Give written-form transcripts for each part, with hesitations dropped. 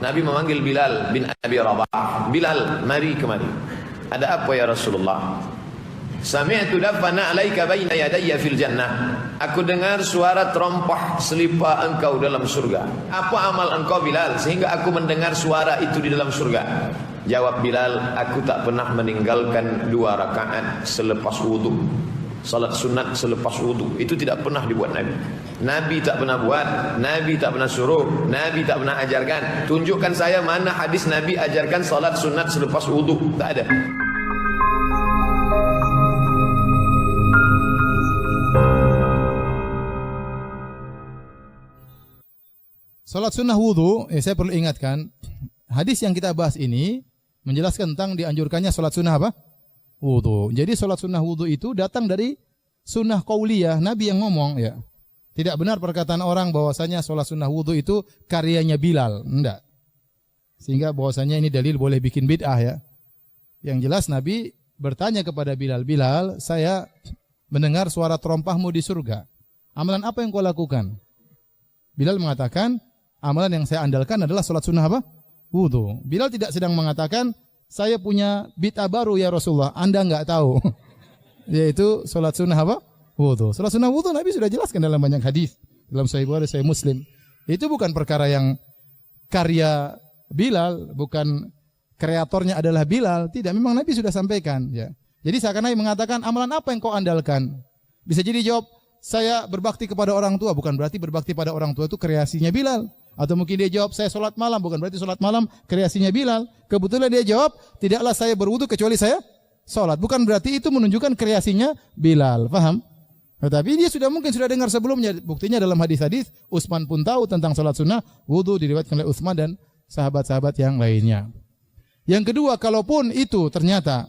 Nabi memanggil Bilal bin Abi Rabah. Bilal, mari kemari. Ada apa ya Rasulullah? Sami'tu dafana 'alaika baina yadayya fil jannah. Aku dengar suara terompah selipar engkau dalam surga. Apa amal engkau Bilal sehingga aku mendengar suara itu di dalam surga? Jawab Bilal, aku tak pernah meninggalkan 2 rakaat selepas wudu. Salat sunat selepas wudu itu tidak pernah dibuat Nabi. Nabi tak pernah buat, Nabi tak pernah suruh, Nabi tak pernah ajarkan. Tunjukkan saya mana hadis Nabi ajarkan salat sunat selepas wudu. Tak ada. Salat sunnah wudu, saya perlu ingatkan, hadis yang kita bahas ini menjelaskan tentang dianjurkannya salat sunnah apa? Wudu. Jadi salat sunnah wudu itu datang dari sunnah qauliyah, Nabi yang ngomong ya. Tidak benar perkataan orang bahwasanya salat sunnah wudu itu karyanya Bilal, enggak. Sehingga bahwasanya ini dalil boleh bikin bid'ah ya. Yang jelas Nabi bertanya kepada Bilal, Bilal, saya mendengar suara terompahmu di surga. Amalan apa yang kau lakukan? Bilal mengatakan, amalan yang saya andalkan adalah salat sunnah apa? Wudu. Bilal tidak sedang mengatakan, saya punya bid'ah baru ya Rasulullah, Anda enggak tahu. Yaitu salat sunnah apa? Wudu. Salat sunnah wudu Nabi sudah jelaskan dalam banyak hadis, dalam Sahih Bukhari, Sahih Muslim. Itu bukan perkara yang karya Bilal, bukan kreatornya adalah Bilal. Tidak, memang Nabi sudah sampaikan ya. Jadi seakan Nabi mengatakan, amalan apa yang kau andalkan? Bisa jadi jawab, saya berbakti kepada orang tua, bukan berarti berbakti pada orang tua itu kreasinya Bilal. Atau mungkin dia jawab, saya sholat malam, bukan berarti sholat malam kreasinya Bilal. Kebetulan dia jawab, tidaklah saya berwudu kecuali saya sholat. Bukan berarti itu menunjukkan kreasinya Bilal. Faham? Tetapi dia mungkin sudah dengar sebelumnya. Buktinya dalam hadis-hadis, Utsman pun tahu tentang sholat sunnah wudu diriwayatkan oleh Utsman dan sahabat-sahabat yang lainnya. Yang kedua, kalaupun itu ternyata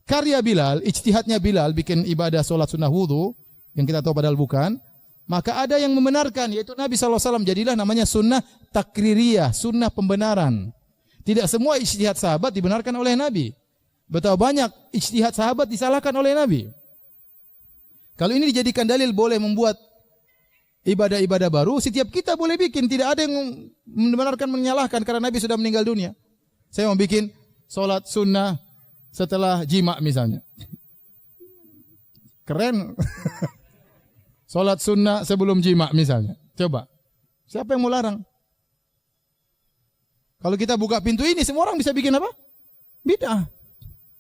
karya Bilal, ijtihadnya Bilal bikin ibadah sholat sunnah wudu, yang kita tahu padahal bukan, maka ada yang membenarkan, yaitu Nabi SAW. Jadilah namanya sunnah takririyah, sunnah pembenaran. Tidak semua ijtihad sahabat dibenarkan oleh Nabi. Betapa banyak ijtihad sahabat disalahkan oleh Nabi. Kalau ini dijadikan dalil boleh membuat ibadah-ibadah baru, setiap kita boleh bikin. Tidak ada yang membenarkan menyalahkan karena Nabi sudah meninggal dunia. Saya mau bikin sholat sunnah setelah jima misalnya. Keren. Sholat sunnah sebelum jima misalnya. Coba. Siapa yang mau larang? Kalau kita buka pintu ini, semua orang bisa bikin apa? Bid'ah.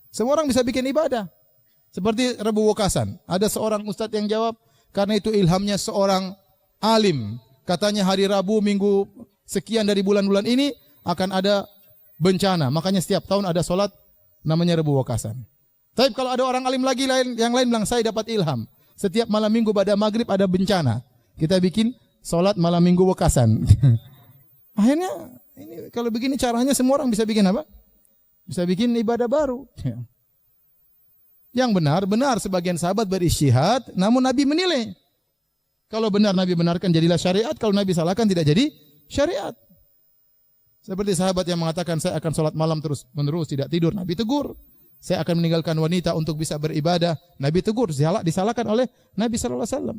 Semua orang bisa bikin ibadah. Seperti Rebu Wekasan. Ada seorang ustadz yang jawab, karena itu ilhamnya seorang alim. Katanya hari Rabu minggu sekian dari bulan-bulan ini akan ada bencana. Makanya setiap tahun ada sholat namanya Rebu Wekasan. Tapi kalau ada orang alim lagi yang lain bilang, saya dapat ilham. Setiap malam minggu pada maghrib ada bencana. Kita bikin sholat malam minggu Wekasan. Akhirnya ini kalau begini caranya semua orang bisa bikin apa? Bisa bikin ibadah baru. Yang benar sebagian sahabat berijtihad, namun Nabi menilai. Kalau benar Nabi benarkan jadilah syariat, kalau Nabi salahkan tidak jadi syariat. Seperti sahabat yang mengatakan saya akan sholat malam terus menerus tidak tidur, Nabi tegur. Saya akan meninggalkan wanita untuk bisa beribadah, Nabi tegur, disalahkan oleh Nabi sallallahu alaihi wasallam.